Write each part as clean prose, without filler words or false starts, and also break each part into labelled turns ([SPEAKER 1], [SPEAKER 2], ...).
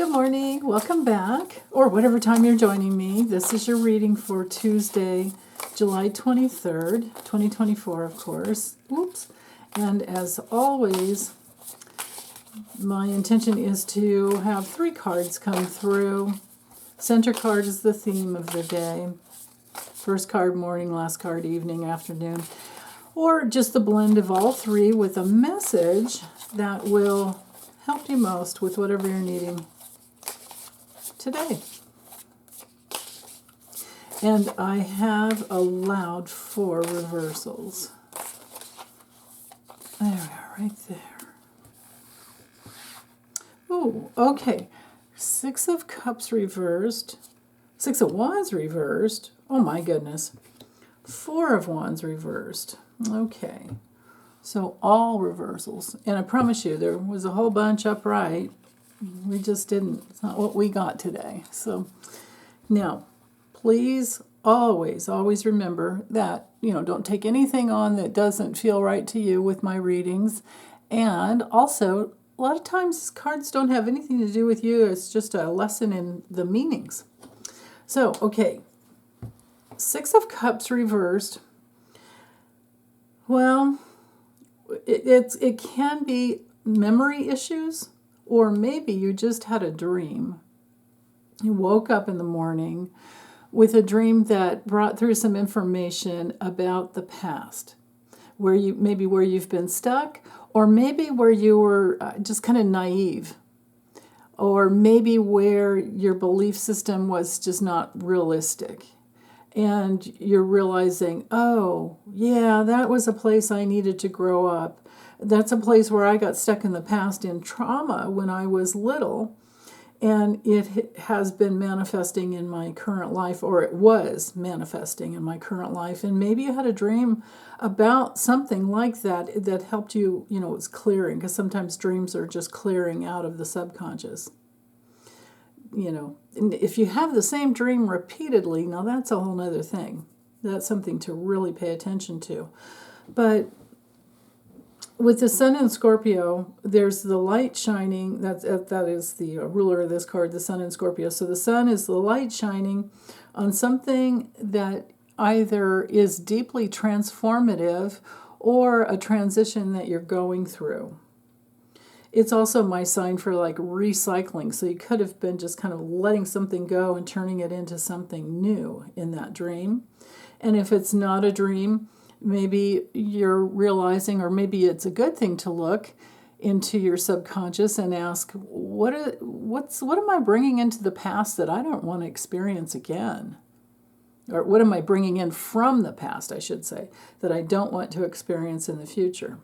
[SPEAKER 1] Good morning. Welcome back, or whatever time you're joining me. This is your reading for Tuesday, July 23rd, 2024, of course. Oops. And as always, my intention is to have 3 cards come through. Center card is the theme of the day. First card, morning, last card, evening, afternoon. Or just the blend of all 3 with a message that will help you most with whatever you're needing today. And I have allowed 4 reversals. There we are, right there. Oh, okay. 6 of Cups reversed. 6 of Wands reversed. Oh my goodness. 4 of Wands reversed. Okay. So all reversals. And I promise you, there was a whole bunch upright. We just didn't. It's not what we got today. So now, please always remember that, don't take anything on that doesn't feel right to you with my readings. And also, a lot of times cards don't have anything to do with you. It's just a lesson in the meanings. So, okay. 6 of Cups reversed. Well, it can be memory issues, or maybe you just had a dream. You woke up in the morning with a dream that brought through some information about the past, where you've been stuck, or maybe where you were just kind of naive, or maybe where your belief system was just not realistic. And you're realizing, oh, yeah, that was a place I needed to grow up. That's a place where I got stuck in the past in trauma when I was little. And it has been manifesting in my current life, or it was manifesting in my current life. And maybe you had a dream about something like that that helped you, it's clearing, because sometimes dreams are just clearing out of the subconscious. And if you have the same dream repeatedly, now that's a whole other thing. That's something to really pay attention to. But with the Sun in Scorpio, there's the light shining. That is the ruler of this card, the Sun in Scorpio. So the Sun is the light shining on something that either is deeply transformative or a transition that you're going through. It's also my sign for like recycling. So you could have been just kind of letting something go and turning it into something new in that dream. And if it's not a dream, maybe you're realizing, or maybe it's a good thing to look into your subconscious and ask, what am I bringing into the past that I don't want to experience again? Or what am I bringing in from the past, I should say, that I don't want to experience in the future?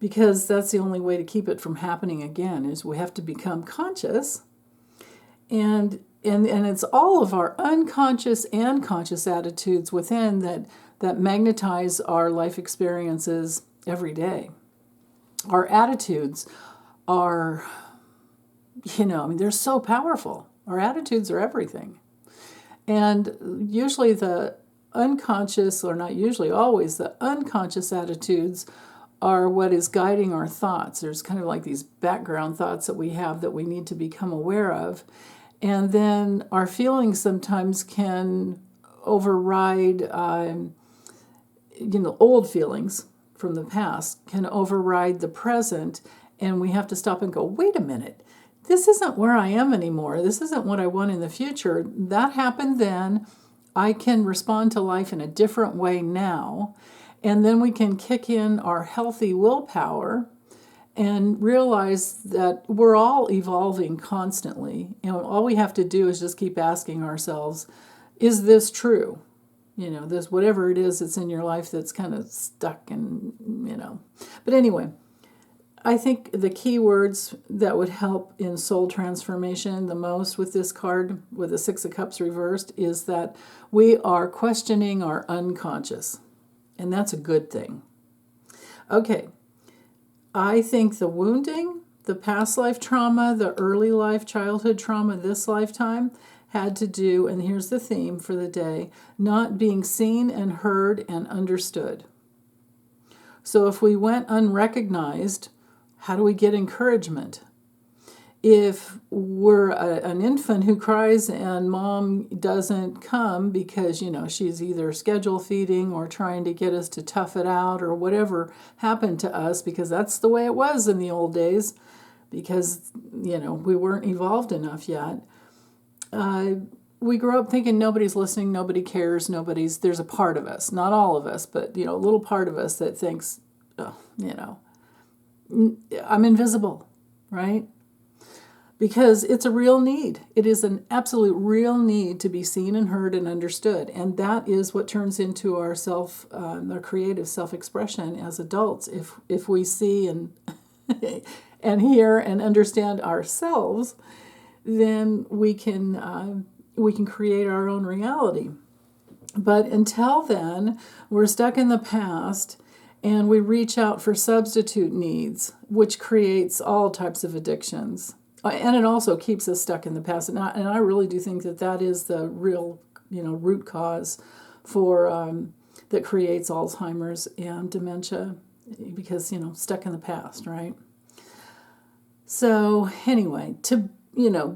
[SPEAKER 1] Because that's the only way to keep it from happening again, is we have to become conscious. And it's all of our unconscious and conscious attitudes within that magnetize our life experiences every day. Our attitudes are, they're so powerful. Our attitudes are everything. And usually the unconscious, or not usually, always the unconscious attitudes are what is guiding our thoughts. There's kind of like these background thoughts that we have that we need to become aware of. And then our feelings sometimes can override, old feelings from the past can override the present. And we have to stop and go, wait a minute, this isn't where I am anymore. This isn't what I want in the future. That happened then. I can respond to life in a different way now. And then we can kick in our healthy willpower and realize that we're all evolving constantly. All we have to do is just keep asking ourselves, is this true? This, whatever it is that's in your life that's kind of stuck and, But anyway, I think the key words that would help in soul transformation the most with this card, with the 6 of Cups reversed, is that we are questioning our unconscious. And that's a good thing. Okay, I think the wounding, the past life trauma, the early life childhood trauma this lifetime had to do, and here's the theme for the day, not being seen and heard and understood. So if we went unrecognized, how do we get encouragement? If we're an infant who cries and mom doesn't come because, she's either schedule feeding or trying to get us to tough it out or whatever happened to us, because that's the way it was in the old days, because, we weren't evolved enough yet. We grow up thinking nobody's listening, nobody cares, there's a part of us, not all of us, but, a little part of us that thinks, oh, I'm invisible, right? Because it's a real need. It is an absolute real need to be seen and heard and understood. And that is what turns into our our creative self-expression as adults. If we see and and hear and understand ourselves, then we can create our own reality. But until then, we're stuck in the past, and we reach out for substitute needs, which creates all types of addictions. And it also keeps us stuck in the past. And I really do think that is the real, root cause for that creates Alzheimer's and dementia, because, stuck in the past, right? So anyway, to,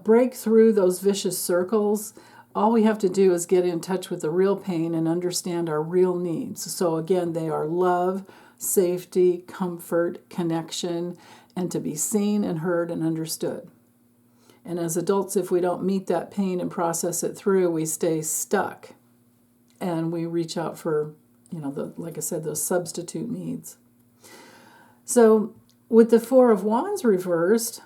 [SPEAKER 1] break through those vicious circles, all we have to do is get in touch with the real pain and understand our real needs. So again, they are love, safety, comfort, connection, and to be seen and heard and understood. And as adults, if we don't meet that pain and process it through, we stay stuck. And we reach out for, like I said, those substitute needs. So with the Four of Wands reversed,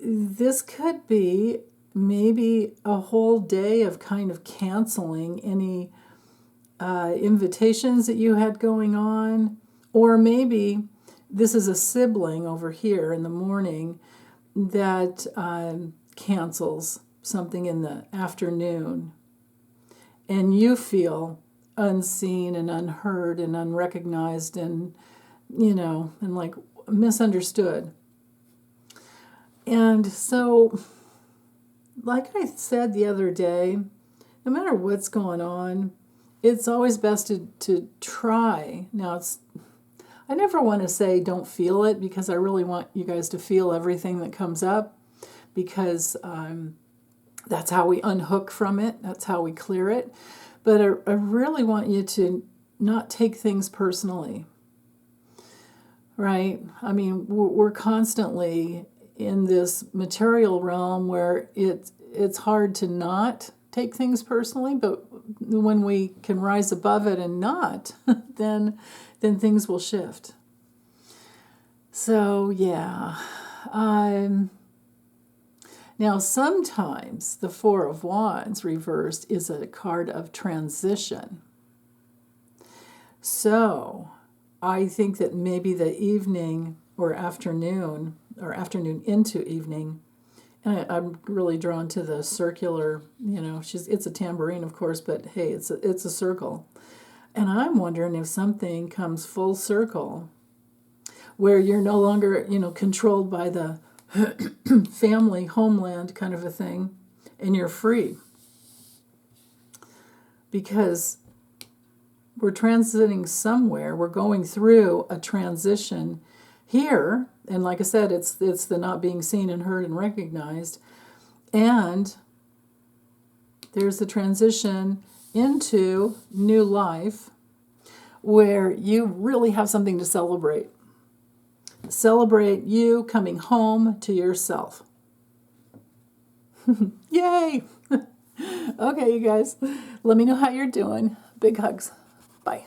[SPEAKER 1] this could be maybe a whole day of kind of canceling any invitations that you had going on, or maybe this is a sibling over here in the morning that cancels something in the afternoon, and you feel unseen and unheard and unrecognized and, and like misunderstood. And so, like I said the other day, no matter what's going on, it's always best to try. Now, I never want to say don't feel it, because I really want you guys to feel everything that comes up, because that's how we unhook from it. That's how we clear it. But I really want you to not take things personally, right? I mean, we're constantly in this material realm where it's hard to not take things personally, but when we can rise above it and not, then things will shift. So, yeah. Now, sometimes the Four of Wands reversed is a card of transition. So, I think that maybe the evening or afternoon into evening, and I'm really drawn to the circular, it's a tambourine, of course, but hey, it's a circle. And I'm wondering if something comes full circle where you're no longer, controlled by the family, homeland kind of a thing, and you're free. Because we're transiting somewhere, we're going through a transition here, and like I said, it's the not being seen and heard and recognized, and there's the transition into new life where you really have something to celebrate. Celebrate you coming home to yourself. Yay! Okay, you guys, let me know how you're doing. Big hugs. Bye.